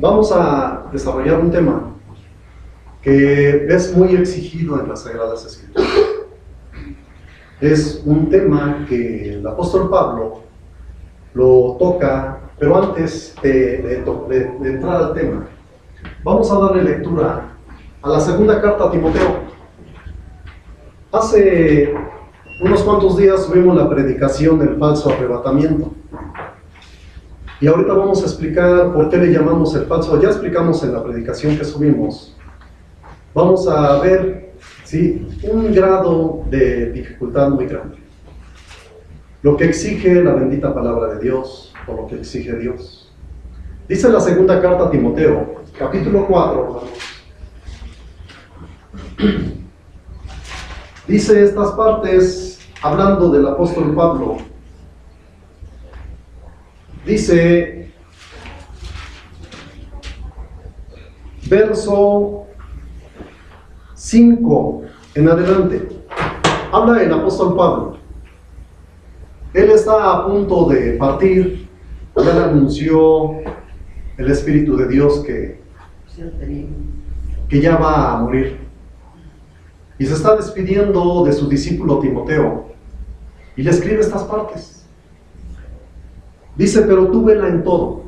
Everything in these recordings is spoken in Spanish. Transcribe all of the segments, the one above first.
Vamos a desarrollar un tema que es muy exigido en las Sagradas Escrituras. Es un tema que el apóstol Pablo lo toca, pero antes de entrar al tema, vamos a darle lectura a la segunda carta a Timoteo. Hace unos cuantos días tuvimos la predicación del falso arrebatamiento. Y ahorita vamos a explicar por qué le llamamos el falso. Ya explicamos en la predicación que subimos. Vamos a ver, ¿sí?, un grado de dificultad muy grande. Lo que exige la bendita palabra de Dios, o lo que exige Dios. Dice la segunda carta a Timoteo, capítulo 4. Dice estas partes, hablando del apóstol Pablo. Dice, verso 5 en adelante, habla el apóstol Pablo. Él está a punto de partir, ya le anunció el Espíritu de Dios que ya va a morir. Y se está despidiendo de su discípulo Timoteo, y le escribe estas partes. Dice, pero tú vela en todo,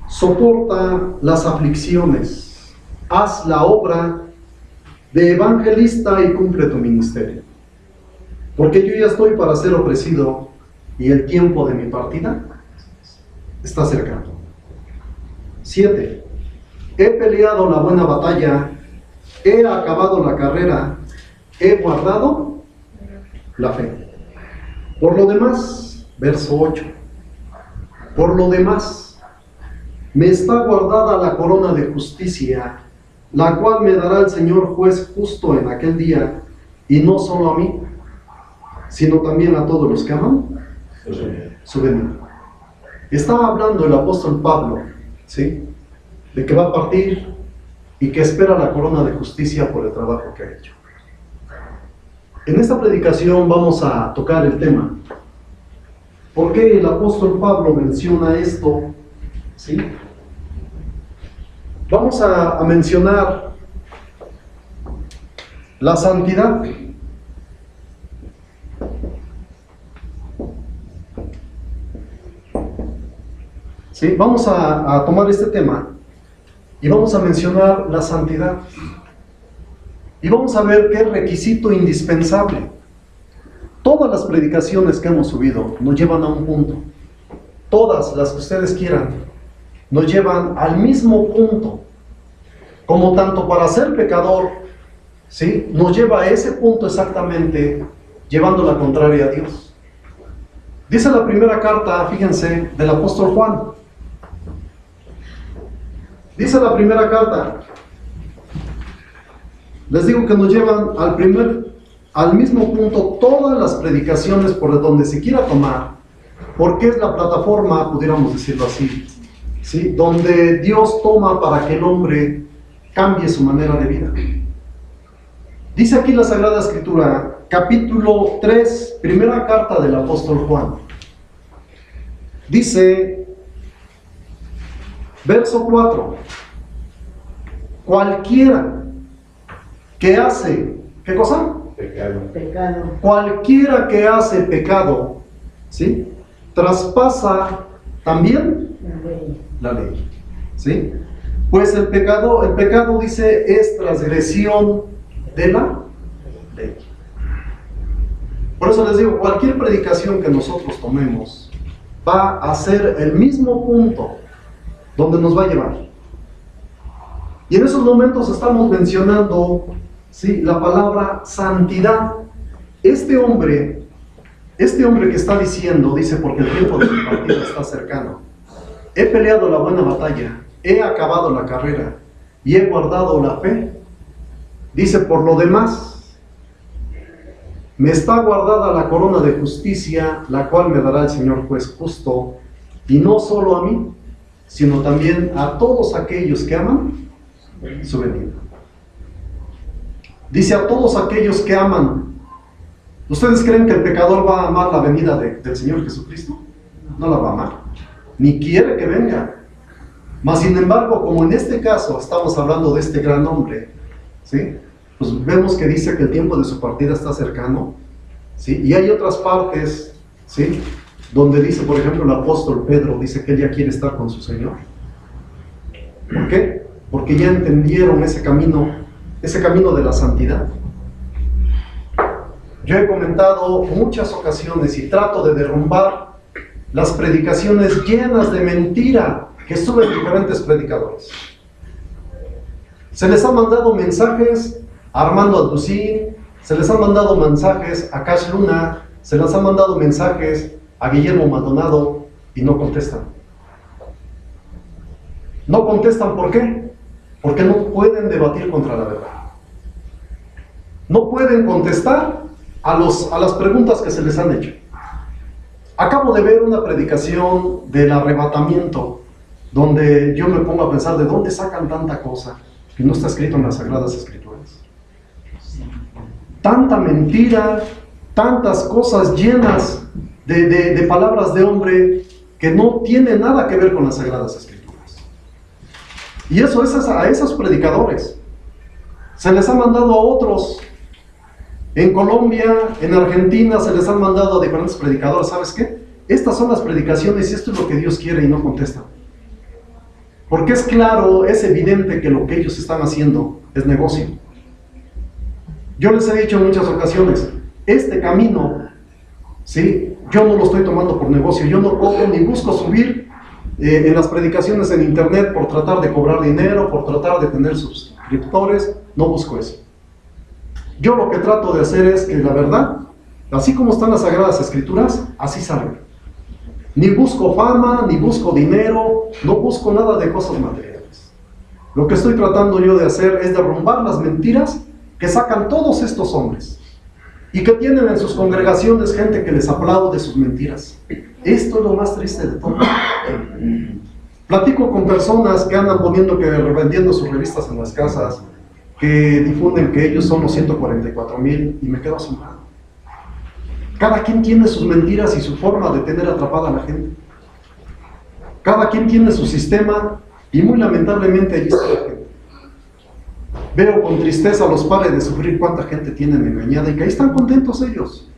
soporta las aflicciones, haz la obra de evangelista y cumple tu ministerio. Porque yo ya estoy para ser ofrecido y el tiempo de mi partida está cercano. 7. He peleado la buena batalla, he acabado la carrera, he guardado la fe. Por lo demás, verso 8. Por lo demás, me está guardada la corona de justicia, la cual me dará el Señor juez justo en aquel día, y no solo a mí, sino también a todos los que aman su venida. Está hablando el apóstol Pablo, ¿sí?, de que va a partir y que espera la corona de justicia por el trabajo que ha hecho. En esta predicación vamos a tocar el tema. ¿Por qué el apóstol Pablo menciona esto? ¿Sí? Vamos a mencionar la santidad. ¿Sí? Vamos a tomar este tema y vamos a mencionar la santidad. Y vamos a ver qué requisito indispensable. Todas las predicaciones que hemos subido nos llevan a un punto. Todas las que ustedes quieran nos llevan al mismo punto. Como tanto para ser pecador, ¿sí?, nos lleva a ese punto exactamente, llevando la contraria a Dios. Dice la primera carta, fíjense, del apóstol Juan. Dice la primera carta. Les digo que nos llevan al mismo punto todas las predicaciones por donde se quiera tomar, porque es la plataforma, pudiéramos decirlo así, ¿sí?, donde Dios toma para que el hombre cambie su manera de vida. Dice aquí la Sagrada Escritura, capítulo 3, primera carta del apóstol Juan. Dice, verso 4, cualquiera que hace, ¿qué cosa? Pecado. Cualquiera que hace pecado, ¿sí?, traspasa también la ley. ¿Sí? Pues el pecado dice, es transgresión de la ley. Por eso les digo, cualquier predicación que nosotros tomemos va a ser el mismo punto donde nos va a llevar. Y en esos momentos estamos mencionando, ¿sí?, la palabra santidad. Este hombre que está diciendo, dice, porque el tiempo de mi partida está cercano. He peleado la buena batalla, he acabado la carrera y he guardado la fe. Dice, por lo demás, me está guardada la corona de justicia, la cual me dará el Señor juez justo, y no solo a mí, sino también a todos aquellos que aman su venida. Dice, a todos aquellos que aman. ¿Ustedes creen que el pecador va a amar la venida del Señor Jesucristo? No la va a amar, ni quiere que venga. Mas sin embargo, como en este caso estamos hablando de este gran hombre, ¿sí? Pues vemos que dice que el tiempo de su partida está cercano, ¿sí? Y hay otras partes, ¿sí? Donde dice, por ejemplo, el apóstol Pedro dice que él ya quiere estar con su Señor. ¿Por qué? Porque ya entendieron ese camino de la santidad. Yo he comentado muchas ocasiones y trato de derrumbar las predicaciones llenas de mentira que suben diferentes predicadores. Se les ha mandado mensajes a Armando Alducín, se les ha mandado mensajes a Cash Luna, se les ha mandado mensajes a Guillermo Maldonado y no contestan. No contestan, ¿por qué? Porque no pueden debatir contra la verdad. No pueden contestar a las preguntas que se les han hecho. Acabo de ver una predicación del arrebatamiento, donde yo me pongo a pensar de dónde sacan tanta cosa que no está escrito en las Sagradas Escrituras. Tanta mentira, tantas cosas llenas de palabras de hombre que no tienen nada que ver con las Sagradas Escrituras. Y eso es a esos predicadores. Se les ha mandado a otros. En Colombia, en Argentina, se les han mandado a diferentes predicadores. ¿Sabes qué? Estas son las predicaciones y esto es lo que Dios quiere, y no contestan. Porque es claro, es evidente que lo que ellos están haciendo es negocio. Yo les he dicho en muchas ocasiones, este camino, ¿sí? Yo no lo estoy tomando por negocio. Yo no cobro ni busco subir en las predicaciones en internet por tratar de cobrar dinero, por tratar de tener suscriptores. No busco eso. Yo lo que trato de hacer es que la verdad, así como están las Sagradas Escrituras, así salga. Ni busco fama, ni busco dinero, no busco nada de cosas materiales. Lo que estoy tratando yo de hacer es derrumbar las mentiras que sacan todos estos hombres y que tienen en sus congregaciones gente que les aplaude sus mentiras. Esto es lo más triste de todo. Platico con personas que andan vendiendo sus revistas en las casas, que difunden que ellos son los 144,000, y me quedo asombrado. Cada quien tiene sus mentiras y su forma de tener atrapada a la gente. Cada quien tiene su sistema y muy lamentablemente allí está la gente. Veo con tristeza a los padres de sufrir cuánta gente tienen engañada y que ahí están contentos ellos.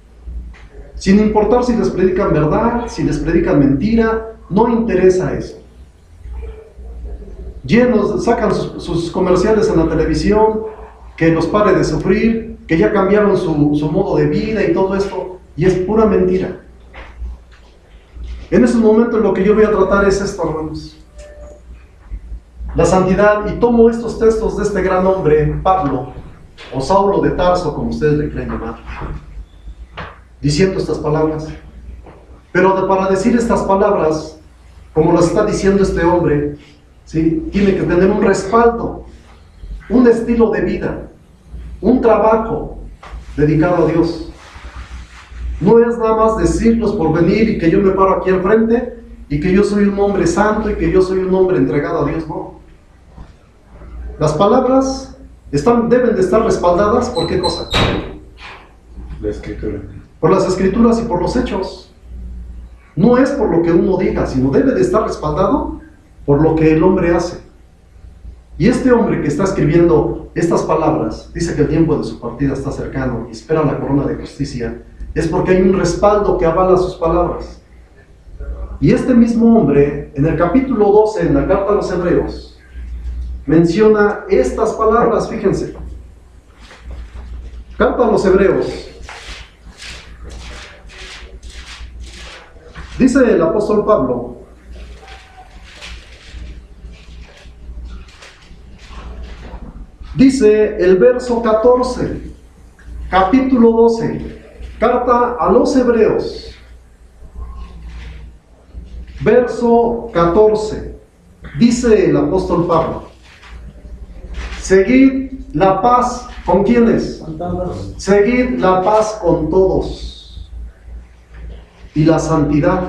Sin importar si les predican verdad, si les predican mentira, no interesa eso. Llenos, sacan sus comerciales en la televisión, que los pare de sufrir, que ya cambiaron su modo de vida y todo esto, y es pura mentira. En estos momentos lo que yo voy a tratar es esto, hermanos. La santidad, y tomo estos textos de este gran hombre, Pablo, o Saulo de Tarso, como ustedes le quieren llamar, diciendo estas palabras. Pero para decir estas palabras, como las está diciendo este hombre, ¿sí? Tiene que tener un respaldo, un estilo de vida, un trabajo dedicado a Dios. No es nada más decirlos por venir y que yo me paro aquí al frente y que yo soy un hombre santo y que yo soy un hombre entregado a Dios. No. Las palabras deben de estar respaldadas ¿por qué cosa? La Escritura. Por las Escrituras y por los hechos. No es por lo que uno diga, sino debe de estar respaldado por lo que el hombre hace. Y este hombre que está escribiendo estas palabras, dice que el tiempo de su partida está cercano y espera la corona de justicia, es porque hay un respaldo que avala sus palabras. Y este mismo hombre, en el capítulo 12, en la carta a los Hebreos, menciona estas palabras, fíjense. Carta a los Hebreos. Dice el apóstol Pablo, dice el verso 14, capítulo 12, carta a los Hebreos, verso 14, dice el apóstol Pablo, seguid la paz, ¿con quiénes? Con todos. Seguid la paz con todos y la santidad,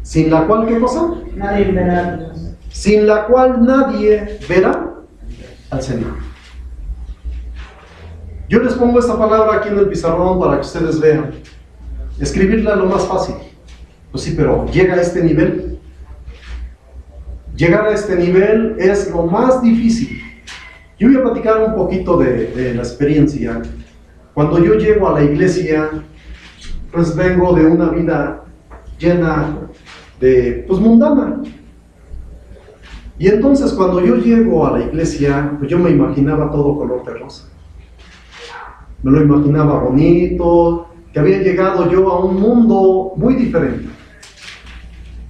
sin la cual, ¿qué cosa? Nadie verá a Dios. Sin la cual nadie verá al Señor. Yo les pongo esta palabra aquí en el pizarrón para que ustedes vean. Escribirla es lo más fácil. Pues sí, pero llega a este nivel. Llegar a este nivel es lo más difícil. Yo voy a platicar un poquito de la experiencia. Cuando yo llego a la iglesia, pues vengo de una vida llena de, pues mundana. Y entonces cuando yo llego a la iglesia, pues yo me imaginaba todo color de rosa. Me lo imaginaba bonito, que había llegado yo a un mundo muy diferente.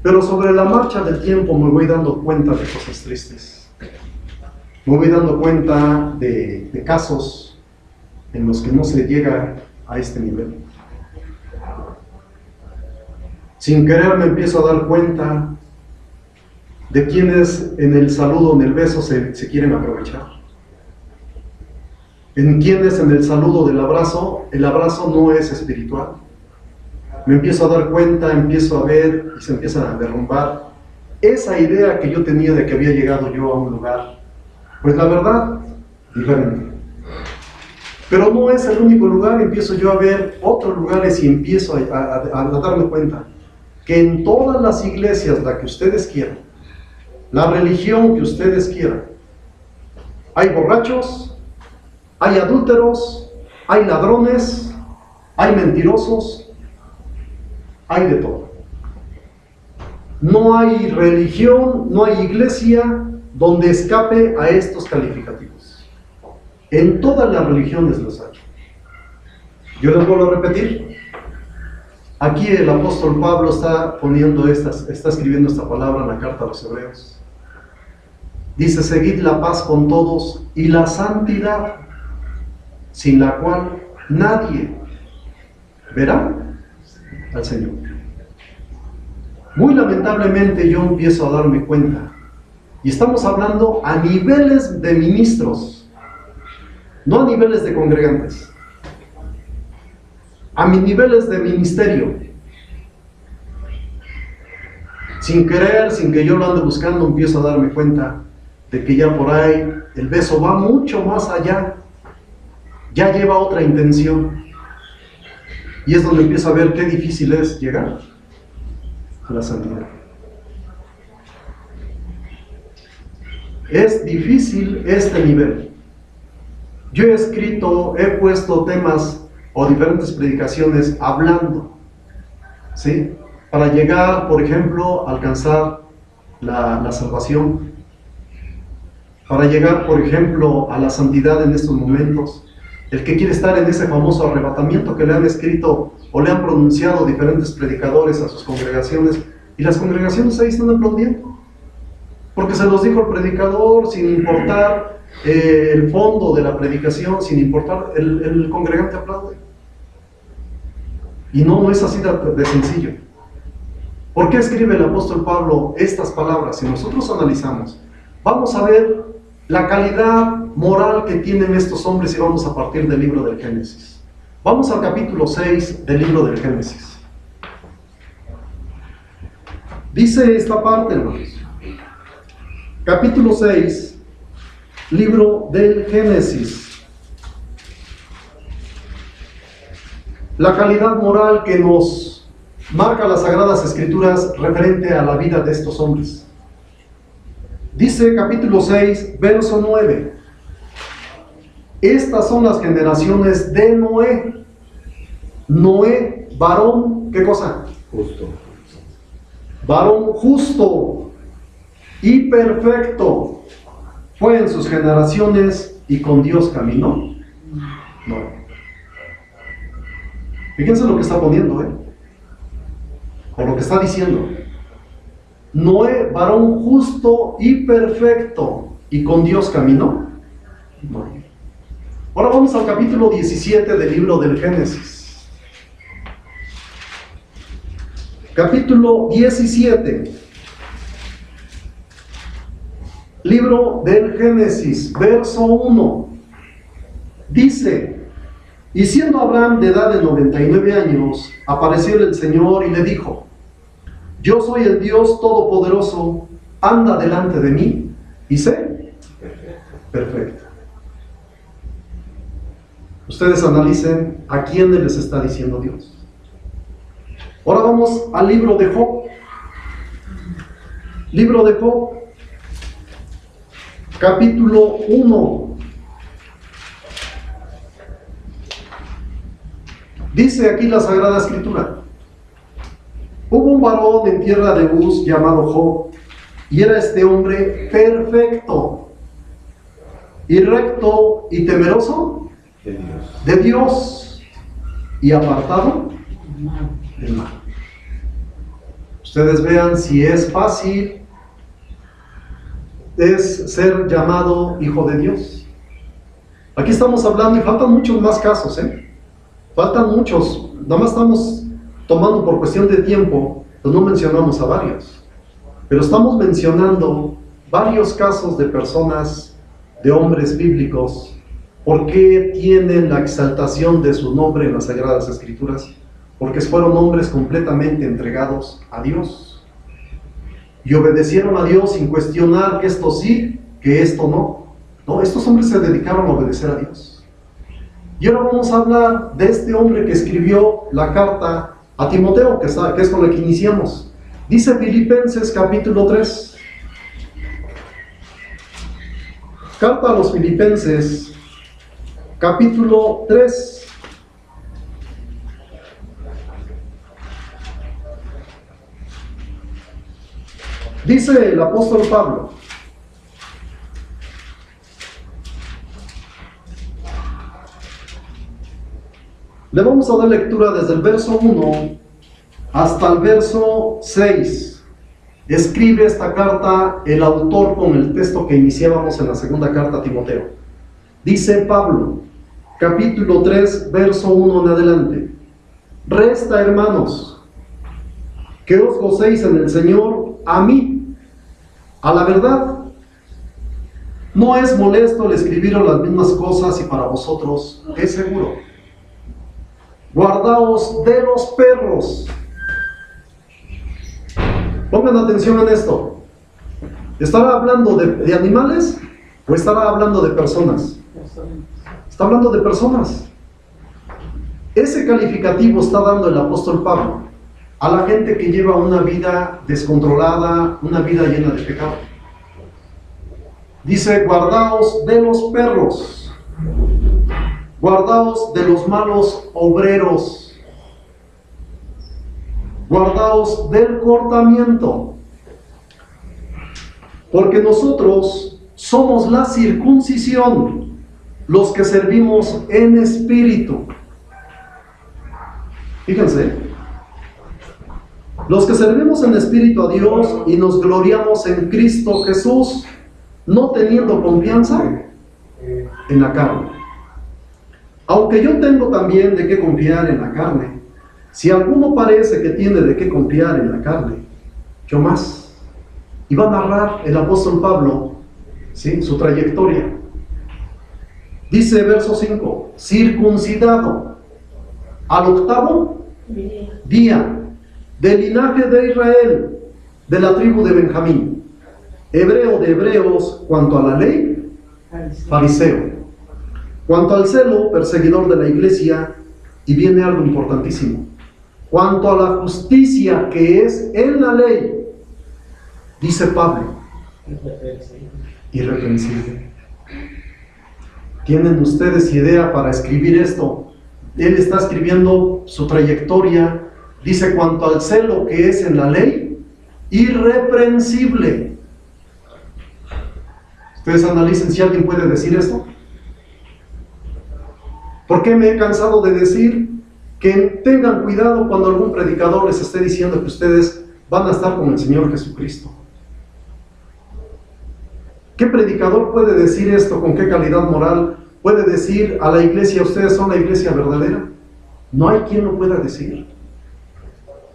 Pero sobre la marcha del tiempo me voy dando cuenta de cosas tristes. Me voy dando cuenta de casos en los que no se llega a este nivel. Sin querer me empiezo a dar cuenta de quienes en el saludo, en el beso se quieren aprovechar. En quienes en el saludo del abrazo, el abrazo no es espiritual. Me empiezo a dar cuenta, empiezo a ver y se empieza a derrumbar esa idea que yo tenía de que había llegado yo a un lugar, pues la verdad, diferente. Pero no es el único lugar, empiezo yo a ver otros lugares y empiezo a darme cuenta que en todas las iglesias, la que ustedes quieran, la religión que ustedes quieran, hay borrachos, hay adúlteros, hay ladrones, hay mentirosos, hay de todo. No hay religión, no hay iglesia donde escape a estos calificativos. En todas las religiones los hay. Yo les vuelvo a repetir. Aquí el apóstol Pablo está escribiendo esta palabra en la carta a los Hebreos. Dice: seguid la paz con todos y la santidad, sin la cual nadie verá al Señor. Muy lamentablemente yo empiezo a darme cuenta, y estamos hablando a niveles de ministros, no a niveles de congregantes, a mis niveles de ministerio. Sin querer, sin que yo lo ande buscando, empiezo a darme cuenta de que ya por ahí el beso va mucho más allá, ya lleva otra intención. Y es donde empiezo a ver qué difícil es llegar a la santidad. Es difícil este nivel. Yo he escrito, he puesto temas o diferentes predicaciones hablando, ¿sí? Para llegar, por ejemplo, a alcanzar la salvación, para llegar, por ejemplo, a la santidad en estos momentos. El que quiere estar en ese famoso arrebatamiento que le han escrito o le han pronunciado diferentes predicadores a sus congregaciones, y las congregaciones ahí están aplaudiendo, porque se los dijo el predicador sin importar el fondo de la predicación, sin importar, el congregante aplaude. Y no es así de sencillo. ¿Por qué escribe el apóstol Pablo estas palabras? Si nosotros analizamos, vamos a ver la calidad moral que tienen estos hombres y vamos a partir del libro del Génesis. Vamos al capítulo 6 del libro del Génesis. Dice esta parte, hermanos. Capítulo 6, libro del Génesis. La calidad moral que nos marca las Sagradas Escrituras referente a la vida de estos hombres. Dice capítulo 6, verso 9. Estas son las generaciones de Noé. Noé, varón, ¿qué cosa? Justo. Varón justo y perfecto fue en sus generaciones y con Dios caminó. No. Fíjense lo que está poniendo, o lo que está diciendo. Noé, varón justo y perfecto, y con Dios caminó. No. Ahora vamos al capítulo 17 del libro del Génesis. Capítulo 17. Libro del Génesis, verso 1. Dice: y siendo Abraham de edad de 99 años, apareció el Señor y le dijo: yo soy el Dios Todopoderoso, anda delante de mí y sé perfecto. Ustedes analicen a quién les está diciendo Dios. Ahora vamos al libro de Job. Libro de Job, capítulo 1. Dice aquí la Sagrada Escritura: hubo un varón en tierra de Uz llamado Job, y era este hombre perfecto, y recto, y temeroso De Dios. de Dios, y apartado del mal. Ustedes vean si es fácil es ser llamado hijo de Dios. Aquí estamos hablando, y faltan muchos más casos, faltan muchos, nada más estamos tomando por cuestión de tiempo, pues no mencionamos a varios, pero estamos mencionando varios casos de personas, de hombres bíblicos. ¿Por qué tienen la exaltación de su nombre en las Sagradas Escrituras? Porque fueron hombres completamente entregados a Dios y obedecieron a Dios sin cuestionar que esto sí, que esto no. No, estos hombres se dedicaron a obedecer a Dios. Y ahora vamos a hablar de este hombre que escribió la carta a Timoteo, que es con la que iniciamos. Dice Filipenses capítulo 3. Carta a los Filipenses capítulo 3. Dice el apóstol Pablo: le vamos a dar lectura desde el verso 1 hasta el verso 6. Escribe esta carta el autor con el texto que iniciábamos en la segunda carta a Timoteo. Dice Pablo, capítulo 3, verso 1 en adelante: resta, hermanos, que os gocéis en el Señor. A mí, a la verdad, no es molesto el escribiros las mismas cosas, y para vosotros es seguro. Guardaos de los perros. Pongan atención en esto. ¿Estará hablando de animales o estará hablando de personas? Está hablando de personas. Ese calificativo está dando el apóstol Pablo a la gente que lleva una vida descontrolada, una vida llena de pecado. Dice: guardaos de los perros, guardaos de los malos obreros, guardaos del cortamiento, porque nosotros somos la circuncisión, los que servimos en espíritu. Fíjense, los que servimos en espíritu a Dios y nos gloriamos en Cristo Jesús, no teniendo confianza en la carne. Aunque yo tengo también de qué confiar en la carne, si alguno parece que tiene de qué confiar en la carne, yo más. Y va a narrar el apóstol Pablo, ¿sí?, su trayectoria. Dice verso 5: circuncidado al 8º día, del linaje de Israel, de la tribu de Benjamín, hebreo de hebreos, cuanto a la ley, fariseo, cuanto al celo, perseguidor de la iglesia. Y viene algo importantísimo: cuanto a la justicia que es en la ley, dice Pablo, irreprensible. ¿Tienen ustedes idea para escribir esto? Él está escribiendo su trayectoria. Dice: cuanto al celo que es en la ley, irreprensible. Ustedes analicen si alguien puede decir esto. ¿Por qué me he cansado de decir que tengan cuidado cuando algún predicador les esté diciendo que ustedes van a estar con el Señor Jesucristo? ¿Qué predicador puede decir esto? ¿Con qué calidad moral puede decir a la iglesia: ustedes son la iglesia verdadera? No hay quien lo pueda decir.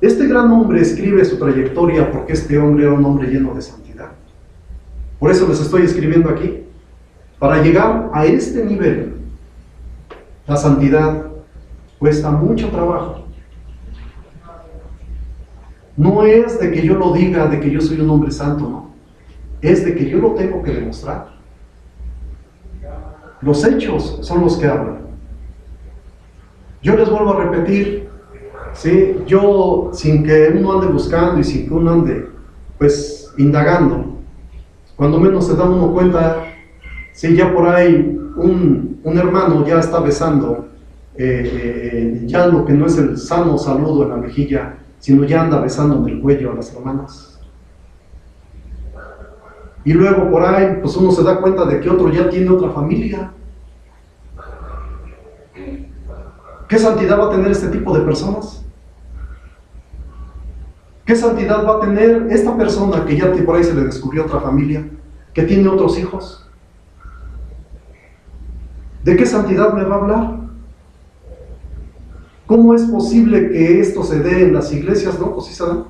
Este gran hombre escribe su trayectoria porque este hombre era un hombre lleno de santidad. Por eso les estoy escribiendo aquí. Para llegar a este nivel, la santidad cuesta mucho trabajo. No es de que yo lo diga, de que yo soy un hombre santo, no. Es de que yo lo tengo que demostrar. Los hechos son los que hablan. Yo les vuelvo a repetir, ¿sí?, yo, sin que uno ande buscando y sin que uno ande, pues, indagando, cuando menos se da uno cuenta Si ya por ahí un hermano ya está besando ya lo que no es el sano saludo en la mejilla, sino ya anda besando en el cuello a las hermanas. Y luego por ahí, pues uno se da cuenta de que otro ya tiene otra familia. ¿Qué santidad va a tener este tipo de personas? ¿Qué santidad va a tener esta persona que ya por ahí se le descubrió otra familia, que tiene otros hijos? ¿De qué santidad me va a hablar? ¿Cómo es posible que esto se dé en las iglesias? No, pues sí se da.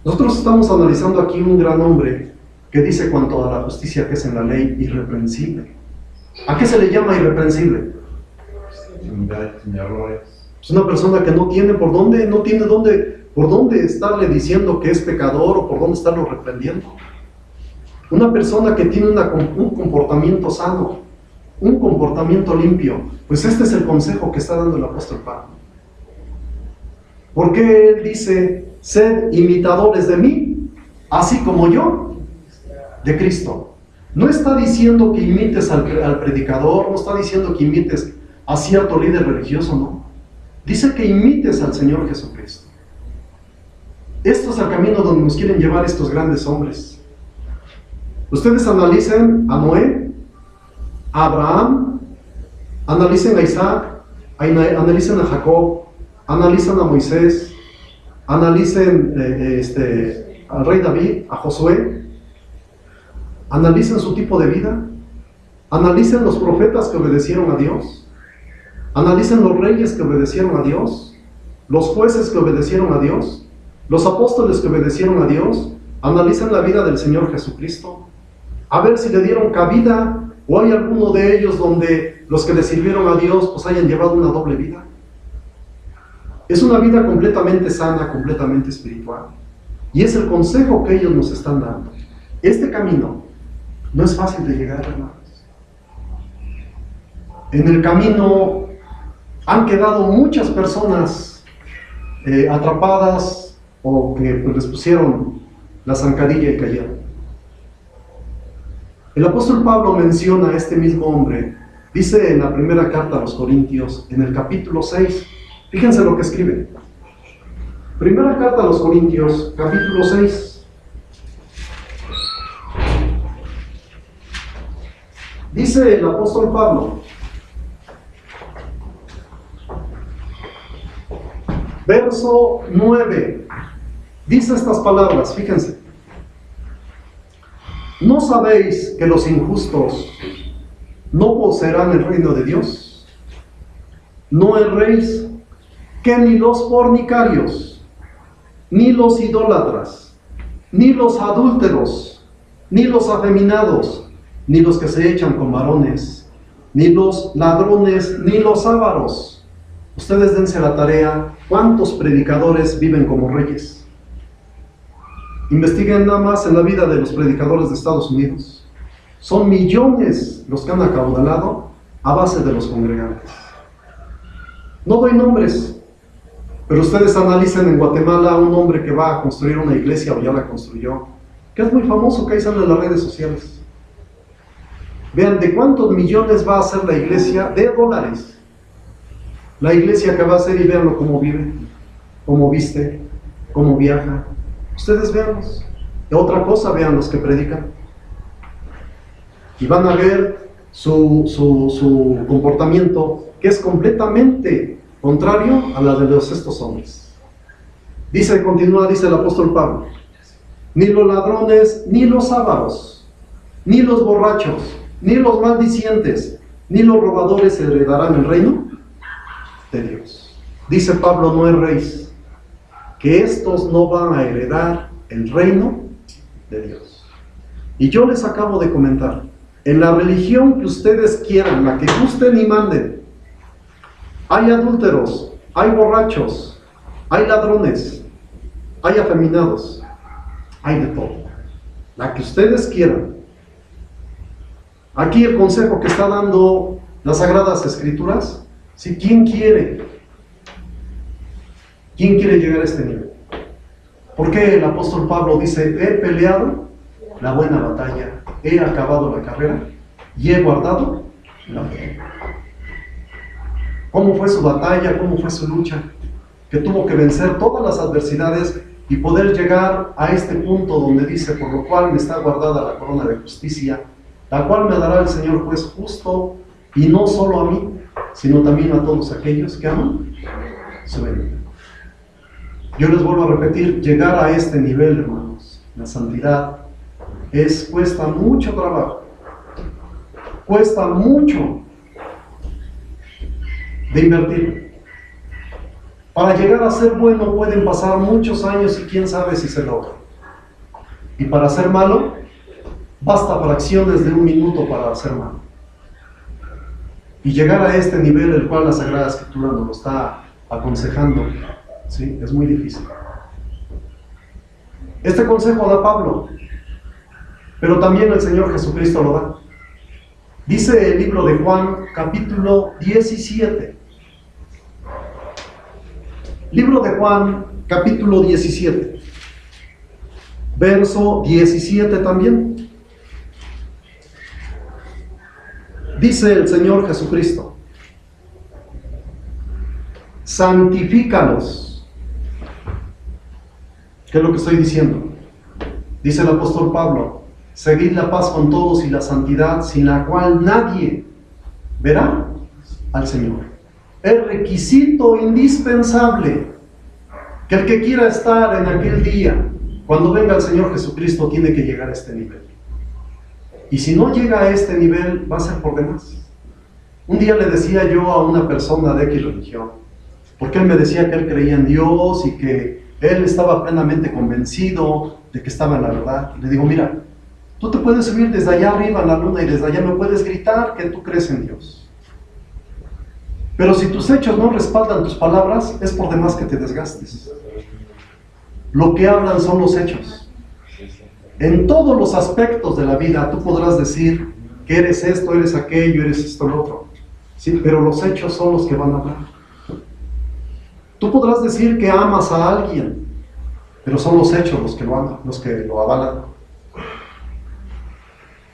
Nosotros estamos analizando aquí un gran hombre que dice cuanto a la justicia que es en la ley, irreprensible. ¿A qué se le llama irreprensible? Sin errores. Es una persona que no tiene por dónde estarle diciendo que es pecador o por dónde estarlo reprendiendo. Una persona que tiene un comportamiento sano, un comportamiento limpio. Pues este es el consejo que está dando el apóstol Pablo. Porque él dice, sed imitadores de mí, así como yo, de Cristo. No está diciendo que imites al predicador, no está diciendo que imites a cierto líder religioso, no. Dice que imites al Señor Jesucristo. Esto es el camino donde nos quieren llevar estos grandes hombres. Ustedes analicen a Noé, a Abraham, analicen a Isaac, analicen a Jacob, analicen a Moisés, analicen al rey David, a Josué, analicen su tipo de vida, analicen los profetas que obedecieron a Dios, analicen los reyes que obedecieron a Dios, los jueces que obedecieron a Dios, los apóstoles que obedecieron a Dios, analicen la vida del Señor Jesucristo, a ver si le dieron cabida o hay alguno de ellos donde los que le sirvieron a Dios pues hayan llevado una doble vida. Es una vida completamente sana, completamente espiritual. Y es el consejo que ellos nos están dando. Este camino no es fácil de llegar, hermanos. En el camino han quedado muchas personas atrapadas o que pues, les pusieron la zancadilla y cayeron. El apóstol Pablo menciona a este mismo hombre. Dice en la primera carta a los Corintios, en el capítulo 6, fíjense lo que escribe. Primera carta a los Corintios, capítulo 6. Dice el apóstol Pablo, verso 9, dice estas palabras, fíjense. ¿No sabéis que los injustos no poseerán el reino de Dios? No erréis, que ni los fornicarios, ni los idólatras, ni los adúlteros, ni los afeminados, ni los que se echan con varones, ni los ladrones, ni los ávaros. Ustedes dense la tarea, ¿cuántos predicadores viven como reyes? Investiguen nada más en la vida de los predicadores de Estados Unidos. Son millones los que han acaudalado a base de los congregantes. No doy nombres, pero ustedes analicen en Guatemala un hombre que va a construir una iglesia o ya la construyó, que es muy famoso, que ahí sale en las redes sociales. Vean de cuántos millones va a hacer la iglesia de dólares. La iglesia que va a hacer y véanlo cómo vive, cómo viste, cómo viaja. Ustedes véanlos. Y otra cosa, vean los que predican. Y van a ver su comportamiento, que es completamente contrario a la de estos hombres. Continúa el apóstol Pablo. Ni los ladrones, ni los ávaros, ni los borrachos, ni los maldicientes, ni los robadores heredarán el reino de Dios. Dice Pablo, no erréis, que estos no van a heredar el reino de Dios. Y yo les acabo de comentar, en la religión que ustedes quieran, la que gusten y manden, hay adúlteros, hay borrachos, hay ladrones, hay afeminados, hay de todo. La que ustedes quieran. Aquí el consejo que está dando las Sagradas Escrituras, si ¿quién quiere llegar a este nivel? ¿Por qué el apóstol Pablo dice, he peleado la buena batalla, he acabado la carrera y he guardado la fe. ¿Cómo fue su batalla? ¿Cómo fue su lucha? Que tuvo que vencer todas las adversidades y poder llegar a este punto donde dice: por lo cual me está guardada la corona de justicia, la cual me dará el Señor juez justo, y no solo a mí, sino también a todos aquellos que aman su venida. Yo les vuelvo a repetir, llegar a este nivel, hermanos, la santidad, cuesta mucho trabajo, cuesta mucho de invertir. Para llegar a ser bueno pueden pasar muchos años y quién sabe si se logra. Y para ser malo, basta fracciones de un minuto para ser malo. Y llegar a este nivel, el cual la Sagrada Escritura nos lo está aconsejando, ¿sí? Es muy difícil. Este consejo da Pablo, pero también el Señor Jesucristo lo da. Dice el libro de Juan, capítulo 17. Libro de Juan, capítulo 17, verso 17 también. Dice el Señor Jesucristo: santifícalos. ¿Qué es lo que estoy diciendo? Dice el apóstol Pablo: seguid la paz con todos y la santidad, sin la cual nadie verá al Señor. Es requisito indispensable que el que quiera estar en aquel día, cuando venga el Señor Jesucristo, tiene que llegar a este nivel. Y si no llega a este nivel, va a ser por demás. Un día le decía yo a una persona de X religión, porque él me decía que él creía en Dios y que él estaba plenamente convencido de que estaba en la verdad. Le digo: mira, tú te puedes subir desde allá arriba a la luna y desde allá me puedes gritar que tú crees en Dios. Pero si tus hechos no respaldan tus palabras, es por demás que te desgastes. Lo que hablan son los hechos. En todos los aspectos de la vida tú podrás decir que eres esto, eres aquello, eres esto, lo otro. Sí, pero los hechos son los que van a hablar. Tú podrás decir que amas a alguien, pero son los hechos los que lo aman, los que lo avalan.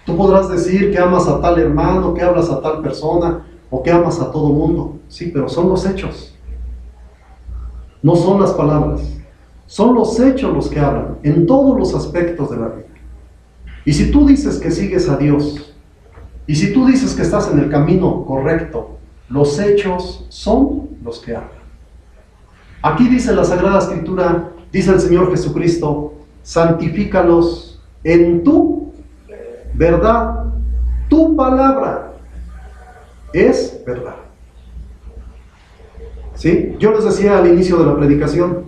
Tú podrás decir que amas a tal hermano, que hablas a tal persona, o que amas a todo mundo, sí, pero son los hechos. No son las palabras. Son los hechos los que hablan en todos los aspectos de la vida. Y si tú dices que sigues a Dios, y si tú dices que estás en el camino correcto, los hechos son los que hablan. Aquí dice la Sagrada Escritura, dice el Señor Jesucristo: santifícalos en tu verdad. Tu palabra es verdad. ¿Sí? Yo les decía al inicio de la predicación,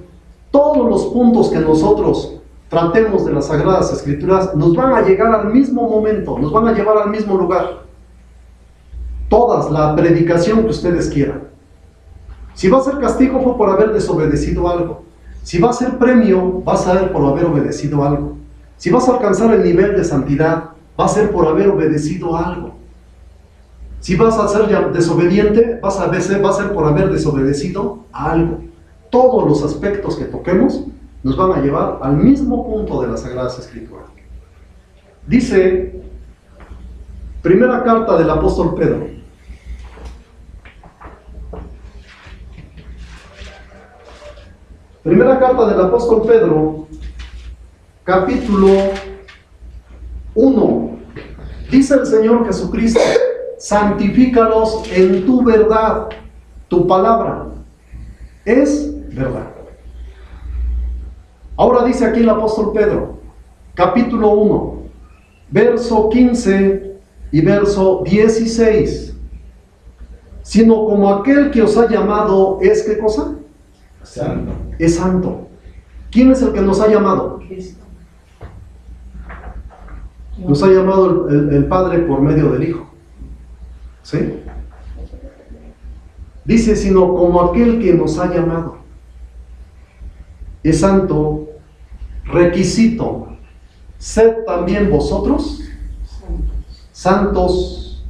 todos los puntos que nosotros tratemos de las Sagradas Escrituras nos van a llegar al mismo momento, nos van a llevar al mismo lugar. Todas, la predicación que ustedes quieran. Si va a ser castigo, fue por haber desobedecido algo. Si va a ser premio, va a ser por haber obedecido algo. Si vas a alcanzar el nivel de santidad, va a ser por haber obedecido algo. Si vas a ser desobediente, va a ser por haber desobedecido a algo. Todos los aspectos que toquemos nos van a llevar al mismo punto de las Sagradas Escrituras. Dice, primera carta del apóstol Pedro. Primera carta del apóstol Pedro, capítulo 1. Dice el Señor Jesucristo: santifícalos en tu verdad. Tu palabra es verdad. Ahora dice aquí el apóstol Pedro, capítulo 1, verso 15 y verso 16. Sino como aquel que os ha llamado es, ¿qué cosa? Santo. Es santo. ¿Quién es el que nos ha llamado? Cristo. Nos ha llamado el Padre por medio del Hijo. ¿Sí? Dice, sino como aquel que nos ha llamado es santo. Requisito: sed también vosotros santos.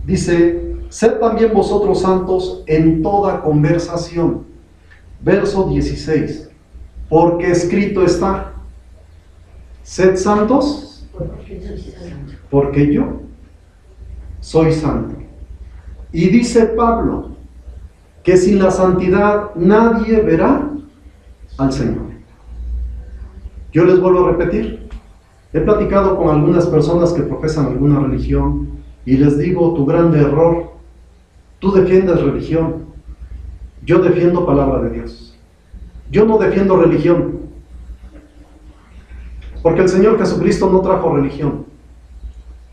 Dice, sed también vosotros santos en toda conversación. Verso 16. Porque escrito está: sed santos Porque yo soy santo. Y dice Pablo que sin la santidad nadie verá al Señor. Yo les vuelvo a repetir, he platicado con algunas personas que profesan alguna religión y les digo, tu grande error, tú defiendes religión, yo defiendo palabra de Dios. Yo no defiendo religión, porque el Señor Jesucristo no trajo religión.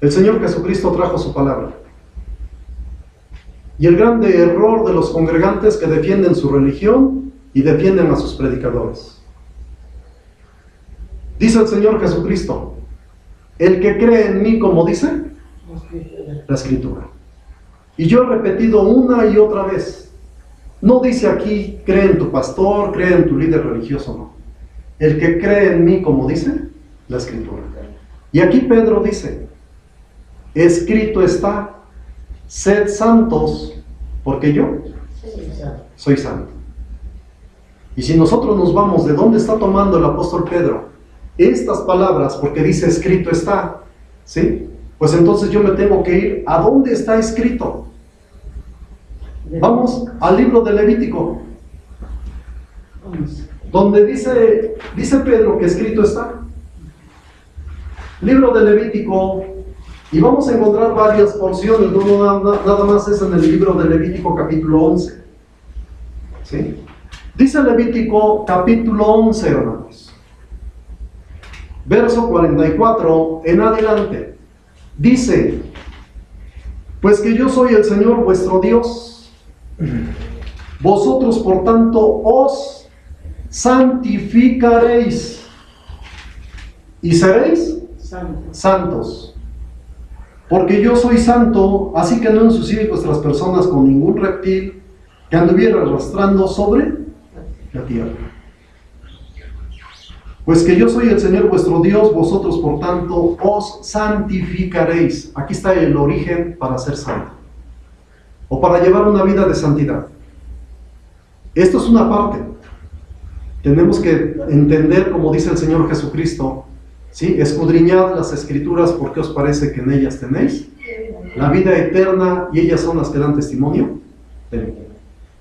El Señor Jesucristo trajo su palabra. Y el grande error de los congregantes que defienden su religión y defienden a sus predicadores. Dice el Señor Jesucristo, el que cree en mí, como dice la Escritura. Y yo he repetido una y otra vez, no dice aquí, cree en tu pastor, cree en tu líder religioso, no. El que cree en mí, como dice la Escritura. Y aquí Pedro dice, escrito está, sed santos, porque yo soy santo. Y si nosotros nos vamos de dónde está tomando el apóstol Pedro estas palabras, porque dice escrito está, ¿sí? Pues entonces yo me tengo que ir a dónde está escrito. Vamos al libro de Levítico, donde dice Pedro que escrito está. Libro de Levítico, y vamos a encontrar varias porciones, no nada más es en el libro de Levítico capítulo 11. ¿Sí? Dice Levítico capítulo 11, hermanos. Verso 44 en adelante. Dice, pues que yo soy el Señor vuestro Dios. Vosotros, por tanto, os santificaréis y seréis santos. Porque yo soy santo, así que no ensuciéis vuestras personas con ningún reptil que anduviera arrastrando sobre la tierra. Pues que yo soy el Señor vuestro Dios, vosotros por tanto os santificaréis. Aquí está el origen para ser santo, o para llevar una vida de santidad. Esto es una parte. Tenemos que entender, como dice el Señor Jesucristo, ¿sí? Escudriñad las Escrituras, porque os parece que en ellas tenéis la vida eterna, y ellas son las que dan testimonio de mí.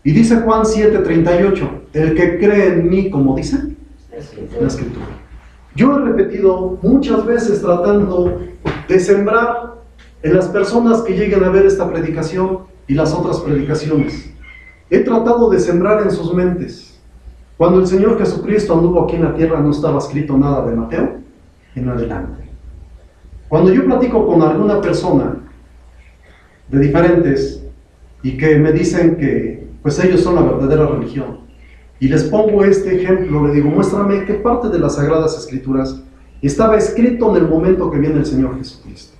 Y dice Juan 7:38, el que cree en mí, como dice la Escritura. Yo he repetido muchas veces tratando de sembrar en las personas que lleguen a ver esta predicación y las otras predicaciones. He tratado de sembrar en sus mentes. Cuando el Señor Jesucristo anduvo aquí en la tierra no estaba escrito nada de Mateo en adelante. Cuando yo platico con alguna persona de diferentes y que me dicen que pues ellos son la verdadera religión, y les pongo este ejemplo, le digo, muéstrame qué parte de las Sagradas Escrituras estaba escrito en el momento que viene el Señor Jesucristo.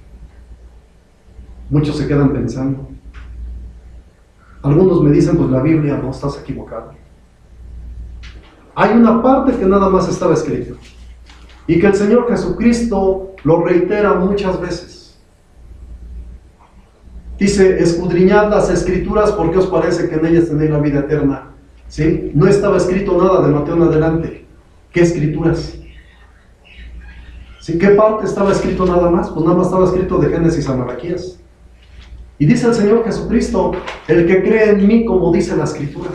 Muchos se quedan pensando. Algunos me dicen, pues la Biblia, no, estás equivocado. Hay una parte que nada más estaba escrita, y que el Señor Jesucristo lo reitera muchas veces. Dice, escudriñad las Escrituras, porque os parece que en ellas tenéis la vida eterna. ¿Sí? No estaba escrito nada de Mateo en adelante. ¿Qué escrituras? ¿Sí? ¿Qué parte estaba escrito nada más? Pues nada más estaba escrito de Génesis a Malaquías. Y dice el Señor Jesucristo, el que cree en mí, como dice la Escritura.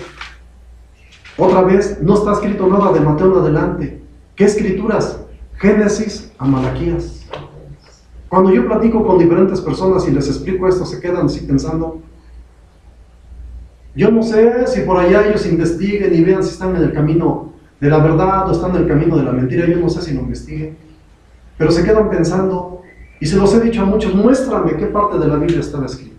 Otra vez, no está escrito nada de Mateo en adelante. ¿Qué escrituras? Génesis a Malaquías. Cuando yo platico con diferentes personas y les explico esto, se quedan así pensando. Yo no sé si por allá ellos investiguen y vean si están en el camino de la verdad o están en el camino de la mentira. Yo no sé si lo investiguen, pero se quedan pensando, y se los he dicho a muchos, muéstrame qué parte de la Biblia está escrito.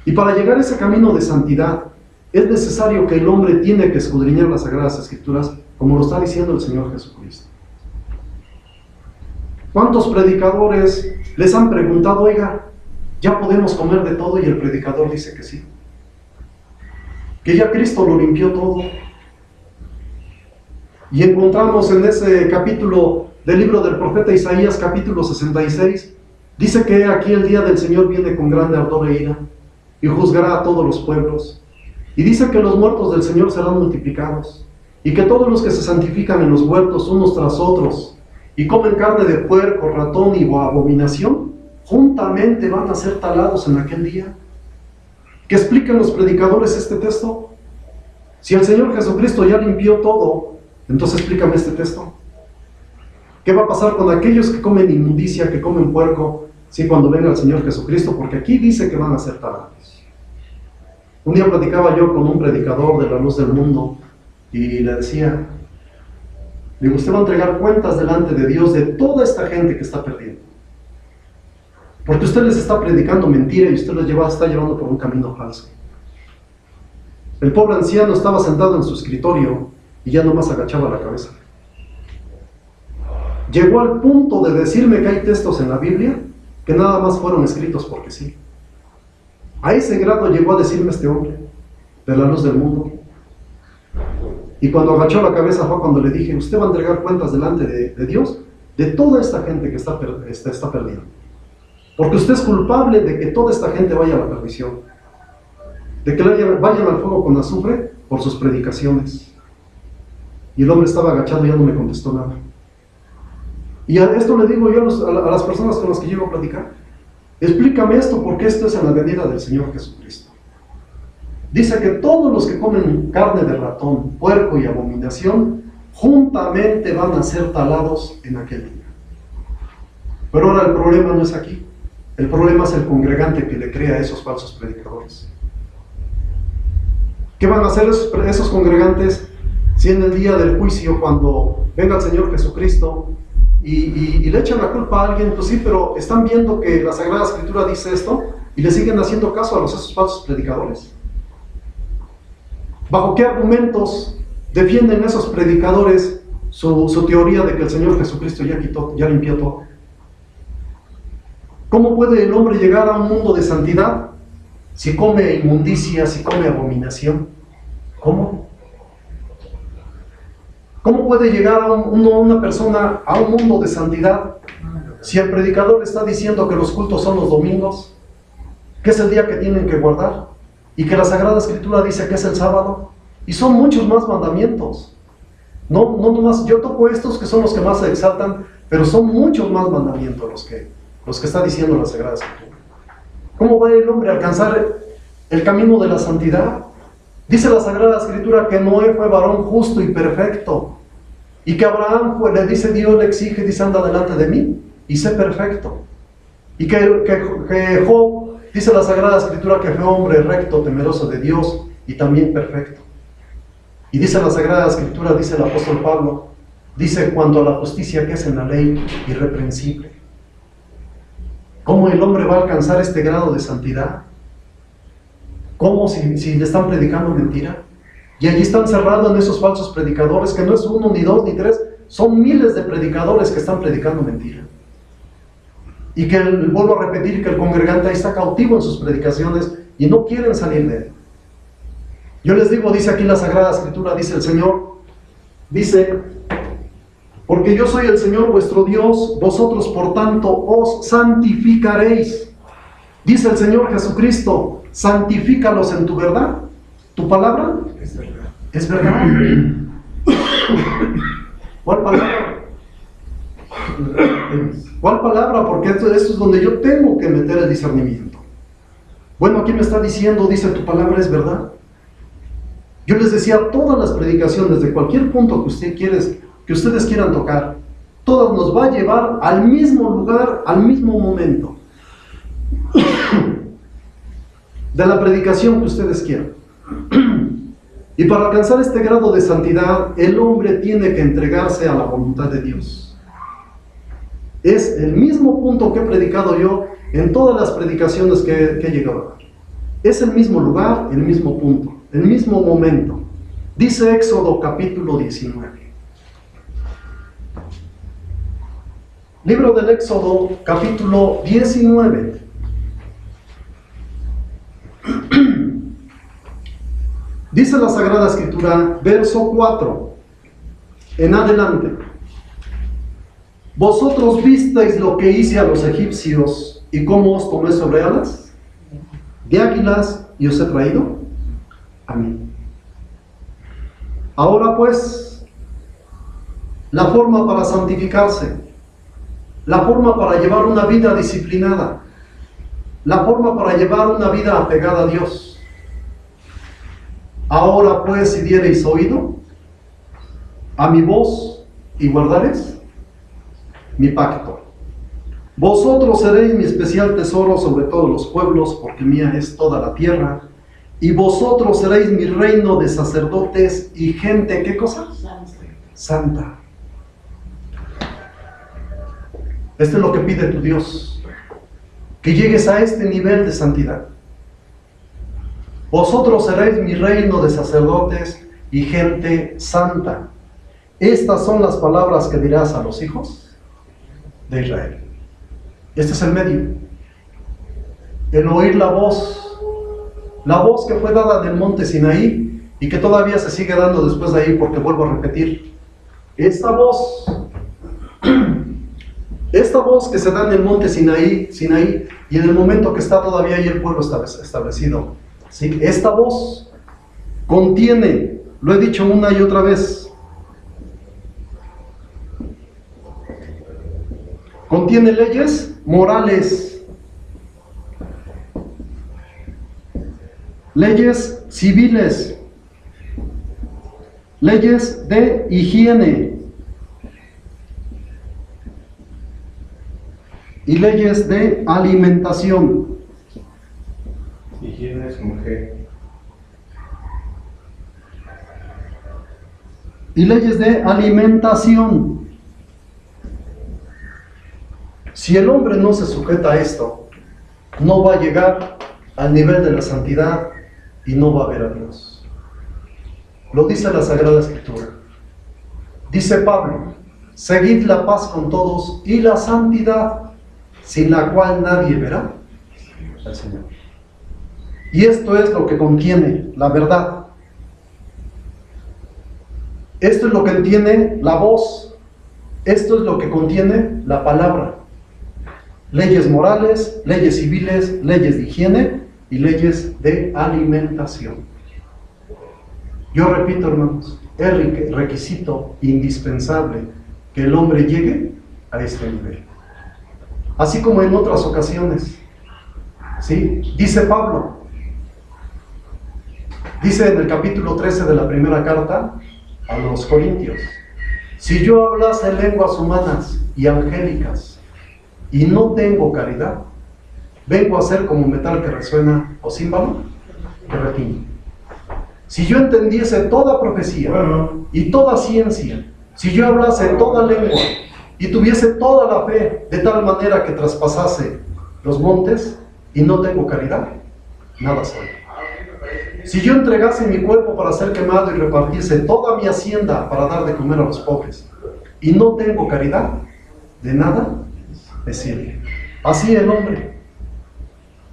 Y para llegar a ese camino de santidad es necesario que el hombre tiene que escudriñar las Sagradas Escrituras, como lo está diciendo el Señor Jesucristo. ¿Cuántos predicadores les han preguntado, oiga, ya podemos comer de todo? Y el predicador dice que sí, que ya Cristo lo limpió todo. Y encontramos en ese capítulo del libro del profeta Isaías, capítulo 66, dice que aquí el día del Señor viene con grande ardor e ira, y juzgará a todos los pueblos. Y dice que los muertos del Señor serán multiplicados, y que todos los que se santifican en los huertos unos tras otros, y comen carne de puerco, ratón y abominación, juntamente van a ser talados en aquel día. ¿Qué explican los predicadores este texto? Si el Señor Jesucristo ya limpió todo, entonces explícame este texto. ¿Qué va a pasar con aquellos que comen inmundicia, que comen puerco, sí, cuando venga el Señor Jesucristo? Porque aquí dice que van a ser talados. Un día platicaba yo con un predicador de la luz del mundo y le decía, digo, usted va a entregar cuentas delante de Dios de toda esta gente que está perdiendo. Porque usted les está predicando mentira y usted los está llevando por un camino falso. El pobre anciano estaba sentado en su escritorio y ya nomás agachaba la cabeza. Llegó al punto de decirme que hay textos en la Biblia que nada más fueron escritos porque sí. A ese grado llegó a decirme este hombre de la luz del mundo. Y cuando agachó la cabeza fue cuando le dije, usted va a entregar cuentas delante de Dios de toda esta gente que está perdiendo. Porque usted es culpable de que toda esta gente vaya a la perdición, de que vayan al fuego con azufre por sus predicaciones. Y el hombre estaba agachado y ya no me contestó nada. Y a esto le digo yo a las personas con las que llego a platicar, explícame esto, porque esto es en la venida del Señor Jesucristo. Dice que todos los que comen carne de ratón, puerco y abominación, juntamente van a ser talados en aquel día. Pero ahora el problema no es aquí. El problema es el congregante que le crea a esos falsos predicadores. ¿Qué van a hacer esos congregantes si en el día del juicio, cuando venga el Señor Jesucristo y le echan la culpa a alguien? Pues sí, pero están viendo que la Sagrada Escritura dice esto y le siguen haciendo caso a esos falsos predicadores. ¿Bajo qué argumentos defienden esos predicadores su teoría de que el Señor Jesucristo ya limpió todo? ¿Cómo puede el hombre llegar a un mundo de santidad si come inmundicia, si come abominación? ¿Cómo? ¿Cómo puede llegar una persona a un mundo de santidad si el predicador está diciendo que los cultos son los domingos, que es el día que tienen que guardar, y que la Sagrada Escritura dice que es el sábado, y son muchos más mandamientos? No nomás, yo toco estos que son los que más se exaltan, pero son muchos más mandamientos los que está diciendo la Sagrada Escritura. ¿Cómo va el hombre a alcanzar el camino de la santidad? Dice la Sagrada Escritura que Noé fue varón justo y perfecto, y que Abraham le dice, Dios le exige, dice, anda delante de mí y sé perfecto. Y que Job, dice la Sagrada Escritura, que fue hombre recto, temeroso de Dios y también perfecto. Y dice la Sagrada Escritura, dice el apóstol Pablo, dice cuanto a la justicia que es en la ley, irreprensible. ¿Cómo el hombre va a alcanzar este grado de santidad? ¿Cómo si le están predicando mentira? Y allí están cerrados en esos falsos predicadores, que no es uno, ni dos, ni tres, son miles de predicadores que están predicando mentira. Y que, vuelvo a repetir, que el congregante ahí está cautivo en sus predicaciones y no quieren salir de él. Yo les digo, dice aquí la Sagrada Escritura, dice el Señor, dice, porque yo soy el Señor vuestro Dios, vosotros por tanto os santificaréis. Dice el Señor Jesucristo, santifícalos en tu verdad. ¿Tu palabra? Es verdad. ¿Cuál palabra? ¿Cuál palabra? Porque esto es donde yo tengo que meter el discernimiento. Bueno, aquí me está diciendo, dice, tu palabra es verdad. Yo les decía, todas las predicaciones de cualquier punto que ustedes quieran tocar, todas nos va a llevar al mismo lugar, al mismo momento de la predicación que ustedes quieran. Y para alcanzar este grado de santidad, el hombre tiene que entregarse a la voluntad de Dios. Es el mismo punto que he predicado yo en todas las predicaciones que he llegado a dar. Es el mismo lugar, el mismo punto, el mismo momento. Dice Éxodo capítulo 19. Libro del Éxodo capítulo 19. Dice la Sagrada Escritura, verso 4 en adelante. Vosotros visteis lo que hice a los egipcios y cómo os tomé sobre alas de águilas y os he traído a mí. Ahora pues, la forma para santificarse. la forma para llevar una vida disciplinada, la forma para llevar una vida apegada a Dios. Ahora pues, si diereis oído a mi voz y guardareis mi pacto, vosotros seréis mi especial tesoro sobre todos los pueblos, porque mía es toda la tierra, y vosotros seréis mi reino de sacerdotes y gente, ¿qué cosa? Santa. Esto es lo que pide tu Dios, que llegues a este nivel de santidad. Vosotros seréis mi reino de sacerdotes y gente santa. Estas son las palabras que dirás a los hijos de Israel. Este es el medio. El oír la voz que fue dada en el monte Sinaí y que todavía se sigue dando después de ahí, porque vuelvo a repetir, esta voz que se da en el monte Sinaí y en el momento que está todavía ahí el pueblo establecido, ¿sí? Esta voz contiene, lo he dicho una y otra vez, contiene leyes morales, leyes civiles, leyes de higiene y leyes de alimentación. Higiene es mujer. Y leyes de alimentación. Si el hombre no se sujeta a esto, no va a llegar al nivel de la santidad y no va a ver a Dios. Lo dice la Sagrada Escritura. Dice Pablo, seguid la paz con todos y la santidad, sin la cual nadie verá al Señor. Y esto es lo que contiene la verdad. Esto es lo que contiene la voz. Esto es lo que contiene la palabra. Leyes morales, leyes civiles, leyes de higiene y leyes de alimentación. Yo repito, hermanos, es requisito indispensable que el hombre llegue a este nivel. Así como en otras ocasiones, ¿sí? Dice Pablo, dice en el capítulo 13 de la primera carta a los Corintios, si yo hablase lenguas humanas y angélicas y no tengo caridad, vengo a ser como metal que resuena o címbalo que retiñe. Si yo entendiese toda profecía y toda ciencia, si yo hablase toda lengua y tuviese toda la fe de tal manera que traspasase los montes y no tengo caridad, nada soy. Si yo entregase mi cuerpo para ser quemado y repartiese toda mi hacienda para dar de comer a los pobres y no tengo caridad, de nada me sirve. Así el hombre,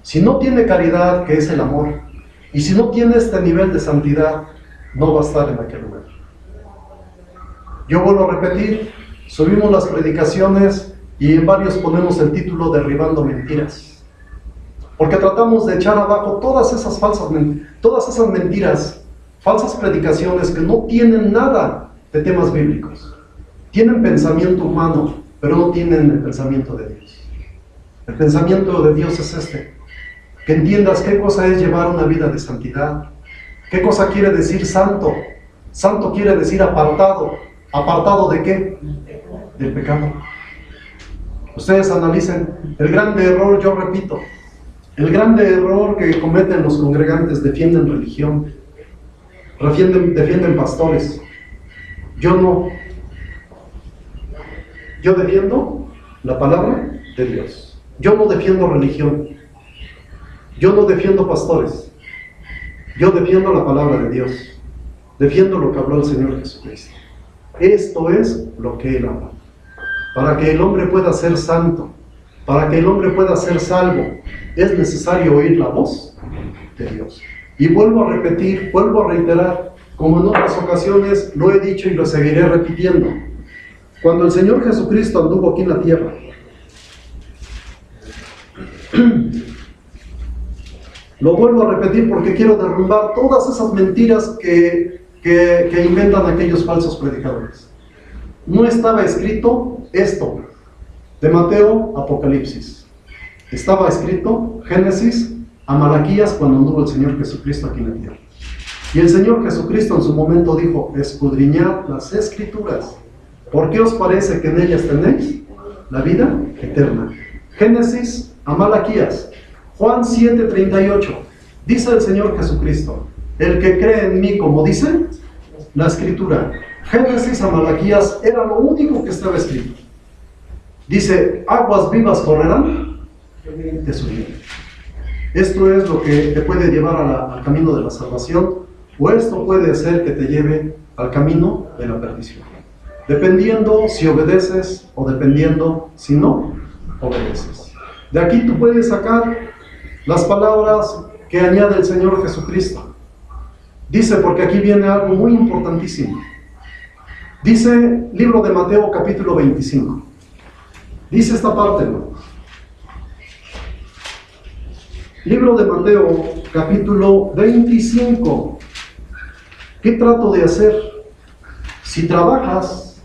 si no tiene caridad, que es el amor, y si no tiene este nivel de santidad, no va a estar en aquel lugar. Yo vuelvo a repetir, subimos las predicaciones y en varios ponemos el título Derribando Mentiras, porque tratamos de echar abajo todas esas mentiras, falsas predicaciones que no tienen nada de temas bíblicos. Tienen pensamiento humano, pero no tienen el pensamiento de Dios. El pensamiento de Dios es este: que entiendas qué cosa es llevar una vida de santidad, qué cosa quiere decir santo. Santo quiere decir apartado. ¿Apartado de qué? Del pecado. Ustedes analicen el grande error, yo repito, el grande error que cometen los congregantes: defienden religión, defienden pastores. Yo no. Yo defiendo la palabra de Dios. Yo no defiendo religión. Yo no defiendo pastores. Yo defiendo la palabra de Dios. Defiendo lo que habló el Señor Jesucristo. Esto es lo que Él habla. Para que el hombre pueda ser santo, para que el hombre pueda ser salvo, es necesario oír la voz de Dios. Y vuelvo a repetir, vuelvo a reiterar, como en otras ocasiones lo he dicho y lo seguiré repitiendo. Cuando el Señor Jesucristo anduvo aquí en la tierra, lo vuelvo a repetir porque quiero derrumbar todas esas mentiras que inventan aquellos falsos predicadores. No estaba escrito esto De Mateo, Apocalipsis. Estaba escrito Génesis a Malaquías cuando anduvo el Señor Jesucristo aquí en la tierra. Y el Señor Jesucristo en su momento dijo: escudriñad las Escrituras, ¿por qué os parece que en ellas tenéis la vida eterna? Génesis a Malaquías. Juan 7:38. Dice el Señor Jesucristo: el que cree en mí, como dice la Escritura. Génesis a Malaquías era lo único que estaba escrito. Dice: aguas vivas correrán de su vientre. Esto es lo que te puede llevar al camino de la salvación, o esto puede hacer que te lleve al camino de la perdición, dependiendo si obedeces o dependiendo si no obedeces. De aquí tú puedes sacar las palabras que añade el Señor Jesucristo. Dice, porque aquí viene algo muy importantísimo. Dice, libro de Mateo capítulo 25. Dice esta parte, ¿no? Libro de Mateo capítulo 25. ¿Qué trato de hacer? Si trabajas,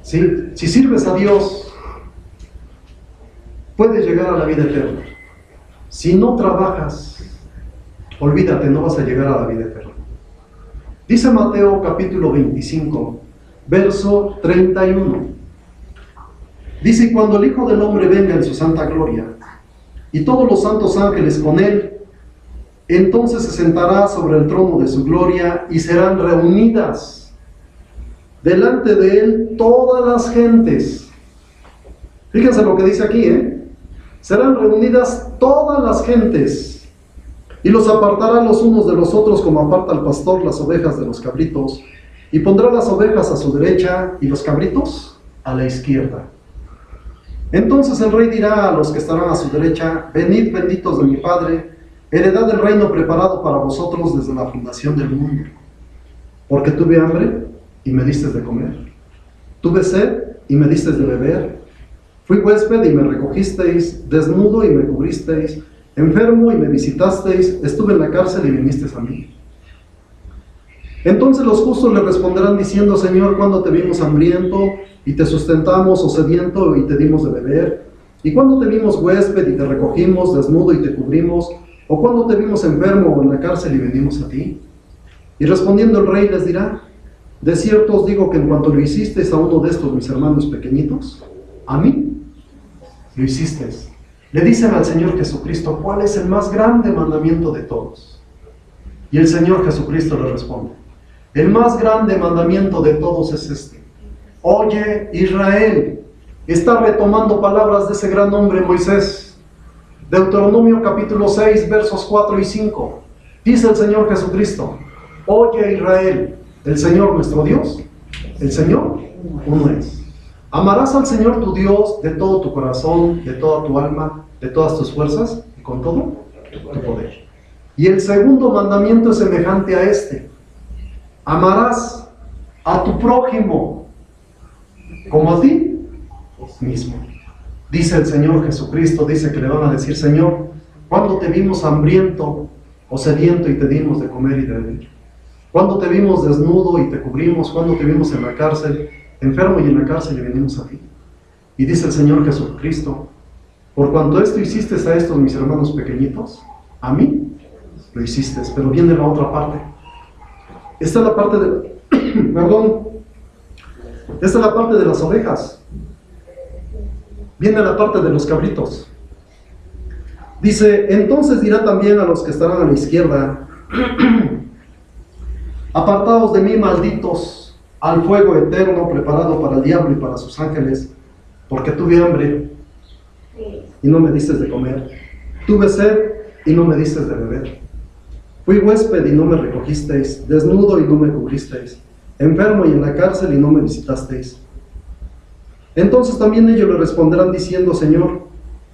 si sirves a Dios, puedes llegar a la vida eterna. Si no trabajas, olvídate, no vas a llegar a la vida eterna. Dice Mateo capítulo 25, verso 31. Dice: y cuando el Hijo del Hombre venga en su santa gloria, y todos los santos ángeles con él, entonces se sentará sobre el trono de su gloria, y serán reunidas delante de él todas las gentes. Fíjense lo que dice aquí, serán reunidas todas las gentes, y los apartará los unos de los otros, como aparta el pastor las ovejas de los cabritos, y pondrá las ovejas a su derecha y los cabritos a la izquierda. Entonces el rey dirá a los que estarán a su derecha: venid, benditos de mi Padre, heredad del reino preparado para vosotros desde la fundación del mundo. Porque tuve hambre y me disteis de comer, tuve sed y me disteis de beber, fui huésped y me recogisteis, desnudo y me cubristeis, enfermo y me visitasteis, estuve en la cárcel y vinisteis a mí. Entonces los justos le responderán diciendo: Señor, ¿cuándo te vimos hambriento y te sustentamos, o sediento y te dimos de beber? ¿Y cuándo te vimos huésped y te recogimos, desnudo y te cubrimos? ¿O cuándo te vimos enfermo o en la cárcel y venimos a ti? Y respondiendo el rey les dirá: de cierto os digo que en cuanto lo hicisteis a uno de estos mis hermanos pequeñitos, a mí lo hicisteis. Le dicen al Señor Jesucristo: ¿cuál es el más grande mandamiento de todos? Y el Señor Jesucristo le responde: el más grande mandamiento de todos es este: oye, Israel. Está retomando palabras de ese gran hombre Moisés. Deuteronomio capítulo 6, versos 4 y 5. Dice el Señor Jesucristo: oye, Israel, el Señor nuestro Dios, el Señor uno es. Amarás al Señor tu Dios de todo tu corazón, de toda tu alma, de todas tus fuerzas y con todo tu poder. Y el segundo mandamiento es semejante a este: amarás a tu prójimo como a ti mismo. Dice el Señor Jesucristo, dice que le van a decir: Señor, ¿cuándo te vimos hambriento o sediento y te dimos de comer y de beber? ¿Cuándo te vimos desnudo y te cubrimos? ¿Cuándo te vimos en la cárcel, enfermo y en la cárcel y venimos a ti? Y dice el Señor Jesucristo: por cuanto esto hiciste a estos mis hermanos pequeñitos, a mí lo hiciste. Pero viene la otra parte. Esta es la parte de esta es la parte de las ovejas. Viene la parte de los cabritos. Dice: entonces dirá también a los que estarán a la izquierda: apartaos de mí, malditos, al fuego eterno preparado para el diablo y para sus ángeles, porque tuve hambre y no me disteis de comer, tuve sed y no me disteis de beber, fui huésped y no me recogisteis, desnudo y no me cubristeis, enfermo y en la cárcel y no me visitasteis. Entonces también ellos le responderán diciendo: Señor,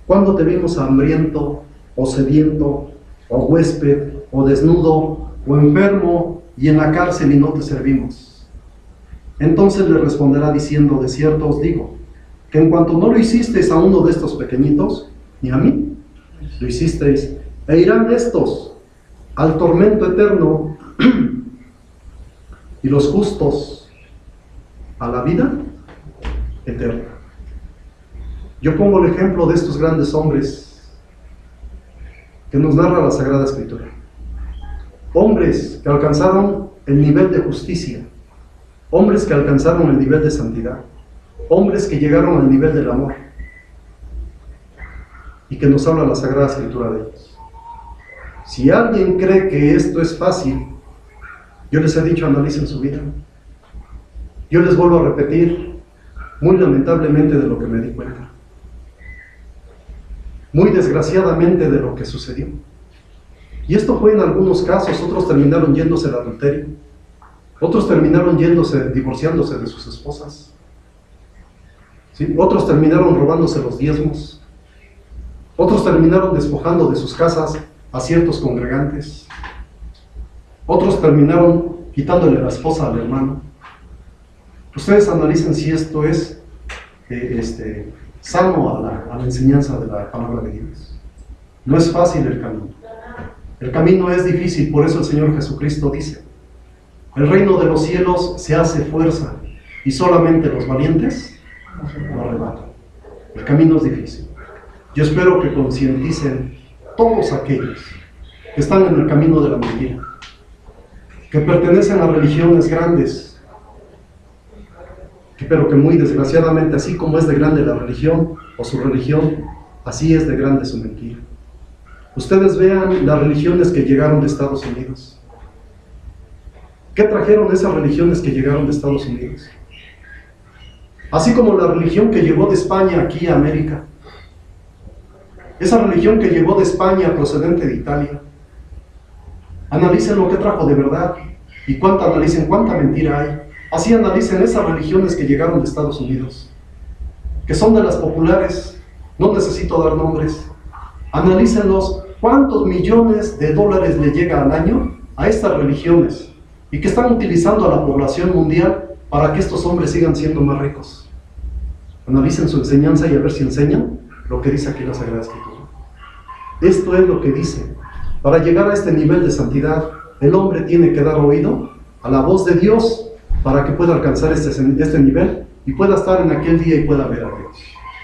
¿cuándo te vimos hambriento, o sediento, o huésped, o desnudo, o enfermo, y en la cárcel y no te servimos? Entonces le responderá diciendo: de cierto os digo, que en cuanto no lo hicisteis a uno de estos pequeñitos, ni a mí lo hicisteis. E irán estos al tormento eterno, y los justos a la vida eterna. Yo pongo el ejemplo de estos grandes hombres que nos narra la Sagrada Escritura. Hombres que alcanzaron el nivel de justicia, hombres que alcanzaron el nivel de santidad, hombres que llegaron al nivel del amor, y que nos habla la Sagrada Escritura de ellos. Si alguien cree que esto es fácil, yo les he dicho, analicen su vida. Yo les vuelvo a repetir, muy lamentablemente, de lo que me di cuenta. Muy desgraciadamente de lo que sucedió. Y esto fue en algunos casos. Otros terminaron yéndose al adulterio. Otros terminaron divorciándose de sus esposas. ¿Sí? Otros terminaron robándose los diezmos. Otros terminaron despojando de sus casas a ciertos congregantes. Otros terminaron quitándole la esposa al hermano. Ustedes analicen si esto es sano a la enseñanza de la palabra de Dios. No es fácil el camino. El camino es difícil, por eso el Señor Jesucristo dice: el reino de los cielos se hace fuerza y solamente los valientes lo arrebatan. El camino es difícil. Yo espero que concienticen todos aquellos que están en el camino de la mentira, que pertenecen a religiones grandes, pero que muy desgraciadamente, así como es de grande la religión o su religión, así es de grande su mentira. Ustedes vean las religiones que llegaron de Estados Unidos. ¿Qué trajeron esas religiones que llegaron de Estados Unidos? Así como la religión que llegó de España aquí a América. Esa religión que llegó de España procedente de Italia. Analicen lo que trajo de verdad y analicen cuánta mentira hay. Así analicen esas religiones que llegaron de Estados Unidos, que son de las populares. No necesito dar nombres. Analícenlos. ¿Cuántos millones de dólares le llega al año a estas religiones y que están utilizando a la población mundial para que estos hombres sigan siendo más ricos? Analicen su enseñanza y a ver si enseñan lo que dice aquí la Sagrada Escritura. Esto es lo que dice. Para llegar a este nivel de santidad, el hombre tiene que dar oído a la voz de Dios para que pueda alcanzar este nivel y pueda estar en aquel día y pueda ver a Dios.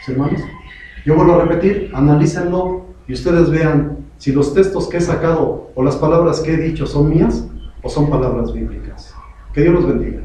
¿Sí, hermanos? Yo vuelvo a repetir, analícenlo y ustedes vean si los textos que he sacado o las palabras que he dicho son mías o son palabras bíblicas. Que Dios los bendiga.